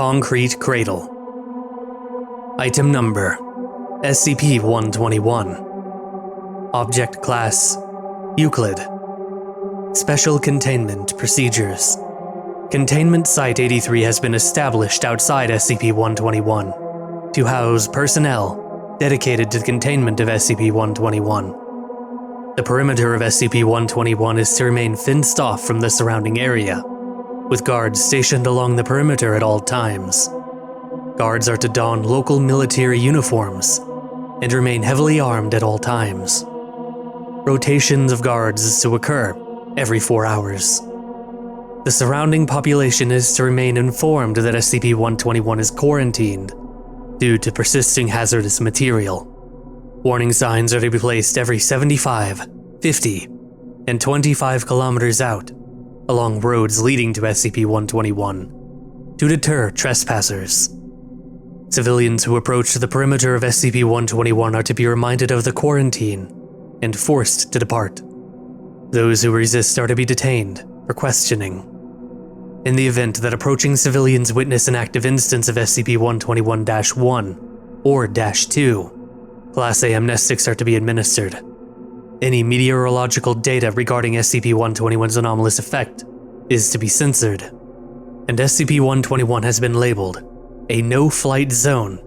Concrete Cradle. Item Number: SCP-121. Object Class: Euclid. Special Containment Procedures. Containment Site 83 has been established outside SCP-121 to house personnel dedicated to the containment of SCP-121. The perimeter of SCP-121 is to remain fenced off from the surrounding area, with guards stationed along the perimeter at all times. Guards are to don local military uniforms and remain heavily armed at all times. Rotations of guards is to occur every 4 hours. The surrounding population is to remain informed that SCP-121 is quarantined due to persisting hazardous material. Warning signs are to be placed every 75, 50, and 25 kilometers out along roads leading to SCP-121 to deter trespassers. Civilians who approach the perimeter of SCP-121 are to be reminded of the quarantine and forced to depart. Those who resist are to be detained for questioning. In the event that approaching civilians witness an active instance of SCP-121-1 or -2, Class A amnestics are to be administered. Any meteorological data regarding SCP-121's anomalous effect is to be censored, and SCP-121 has been labeled a no-flight zone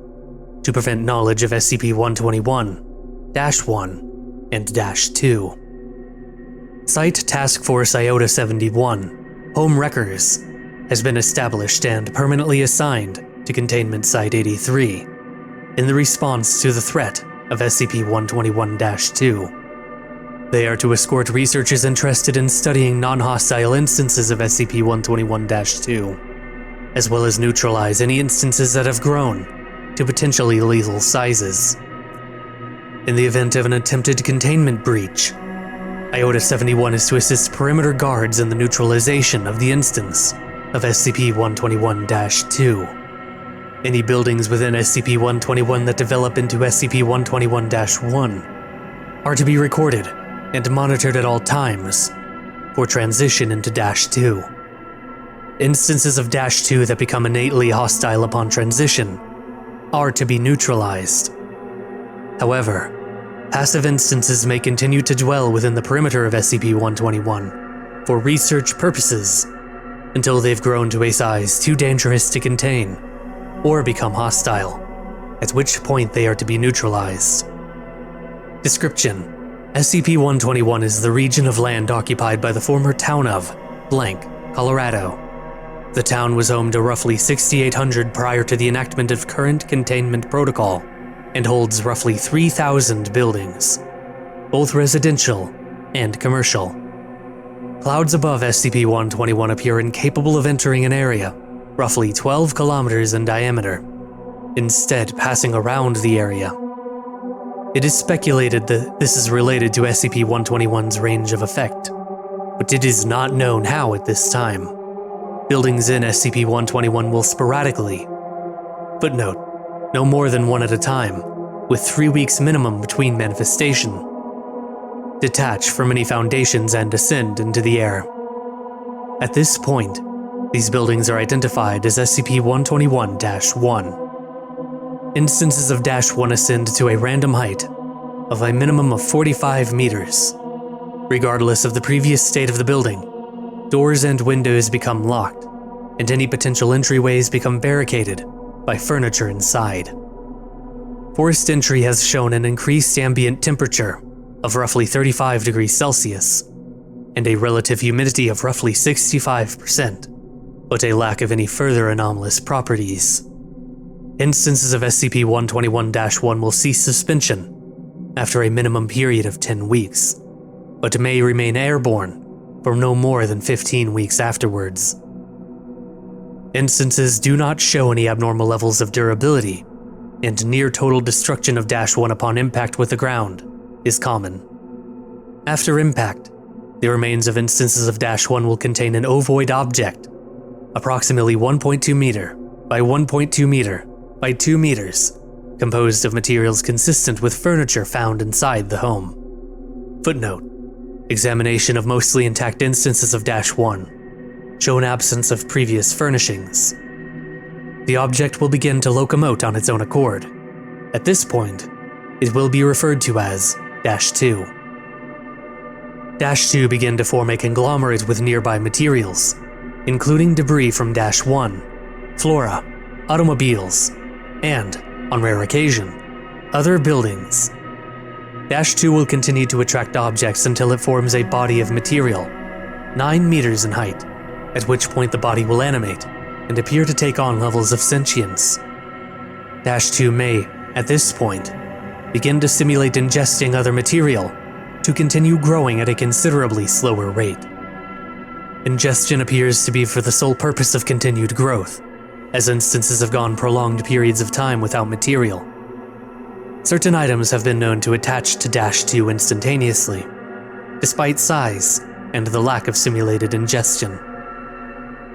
to prevent knowledge of SCP-121-1 and -2. Site Task Force Iota-71, Home Wreckers, has been established and permanently assigned to Containment Site 83 in the response to the threat of SCP-121-2. They are to escort researchers interested in studying non-hostile instances of SCP-121-2, as well as neutralize any instances that have grown to potentially lethal sizes. In the event of an attempted containment breach, Iota-71 is to assist perimeter guards in the neutralization of the instance of SCP-121-2. Any buildings within SCP-121 that develop into SCP-121-1 are to be recorded and monitored at all times for transition into -2. Instances of -2 that become innately hostile upon transition are to be neutralized. However, passive instances may continue to dwell within the perimeter of SCP-121 for research purposes until they've grown to a size too dangerous to contain or become hostile, at which point they are to be neutralized. Description: SCP-121 is the region of land occupied by the former town of blank, Colorado. The town was home to roughly 6,800 prior to the enactment of current containment protocol and holds roughly 3,000 buildings, both residential and commercial. Clouds above SCP-121 appear incapable of entering an area roughly 12 kilometers in diameter, instead passing around the area. It is speculated that this is related to SCP-121's range of effect, but it is not known how at this time. Buildings in SCP-121 will sporadically, footnote, no more than one at a time, with 3 weeks minimum between manifestation, detach from any foundations and ascend into the air. At this point, these buildings are identified as SCP-121-1. Instances of -1 ascend to a random height of a minimum of 45 meters. Regardless of the previous state of the building, doors and windows become locked, and any potential entryways become barricaded by furniture inside. Forced entry has shown an increased ambient temperature of roughly 35 degrees Celsius and a relative humidity of roughly 65%, but a lack of any further anomalous properties. Instances of SCP-121-1 will cease suspension after a minimum period of 10 weeks, but may remain airborne for no more than 15 weeks afterwards. Instances do not show any abnormal levels of durability, and near total destruction of -1 upon impact with the ground is common. After impact, the remains of instances of -1 will contain an ovoid object, approximately 1.2 meter by 1.2 meter by 2 meters, composed of materials consistent with furniture found inside the home. Footnote: examination of mostly intact instances of -1 show an absence of previous furnishings. the object will begin to locomote on its own accord. At this point, it will be referred to as -2. -2 began to form a conglomerate with nearby materials, including debris from -1, flora, automobiles, and, on rare occasion, other buildings. -2 will continue to attract objects until it forms a body of material, 9 meters in height, at which point the body will animate and appear to take on levels of sentience. -2 may, at this point, begin to simulate ingesting other material to continue growing at a considerably slower rate. Ingestion appears to be for the sole purpose of continued growth, as instances have gone prolonged periods of time without material. Certain items have been known to attach to -2 instantaneously, despite size and the lack of simulated ingestion.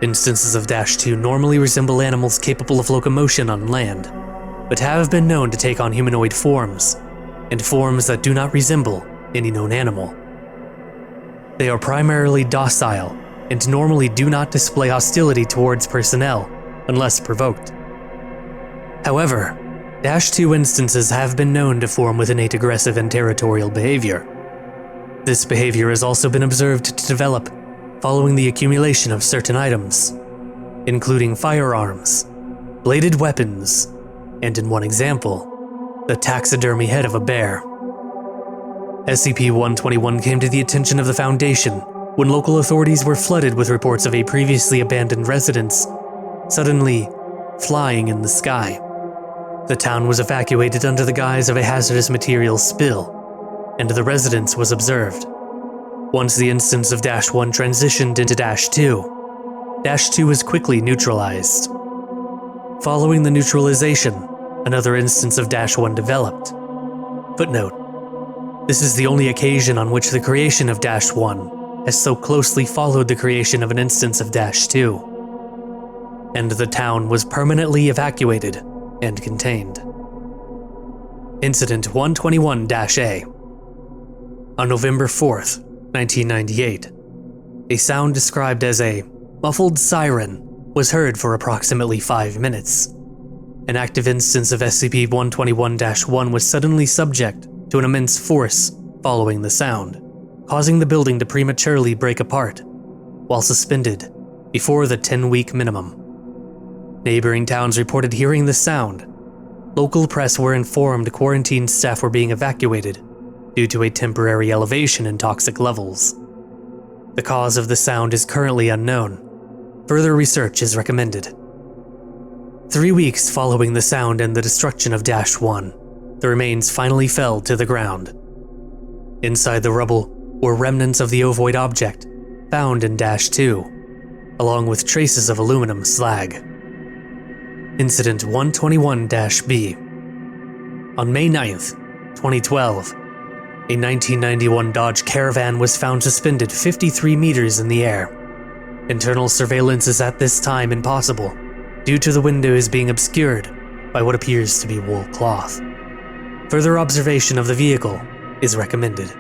Instances of -2 normally resemble animals capable of locomotion on land, but have been known to take on humanoid forms, and forms that do not resemble any known animal. They are primarily docile, and normally do not display hostility towards personnel unless provoked. However, -2 instances have been known to form with innate aggressive and territorial behavior. This behavior has also been observed to develop following the accumulation of certain items, including firearms, bladed weapons, and in one example, the taxidermy head of a bear. SCP-121 came to the attention of the Foundation when local authorities were flooded with reports of a previously abandoned residence suddenly flying in the sky. The town was evacuated under the guise of a hazardous materials spill, and the residence was observed. Once the instance of -1 transitioned into -2, -2 was quickly neutralized. Following the neutralization, another instance of -1 developed. Footnote: this is the only occasion on which the creation of -1 has so closely followed the creation of an instance of -2, and the town was permanently evacuated and contained. Incident 121-A. On November 4th, 1998, a sound described as a muffled siren was heard for approximately 5 minutes. An active instance of SCP-121-1 was suddenly subject to an immense force following the sound, causing the building to prematurely break apart, while suspended before the 10-week minimum. Neighboring towns reported hearing the sound. Local press were informed quarantine staff were being evacuated due to a temporary elevation in toxic levels. The cause of the sound is currently unknown. Further research is recommended. 3 weeks following the sound and the destruction of -1, the remains finally fell to the ground. Inside the rubble were remnants of the ovoid object found in -2, along with traces of aluminum slag. Incident 121-B. On May 9th, 2012, a 1991 Dodge Caravan was found suspended 53 meters in the air. Internal surveillance is at this time impossible, due to the windows being obscured by what appears to be wool cloth. Further observation of the vehicle is recommended.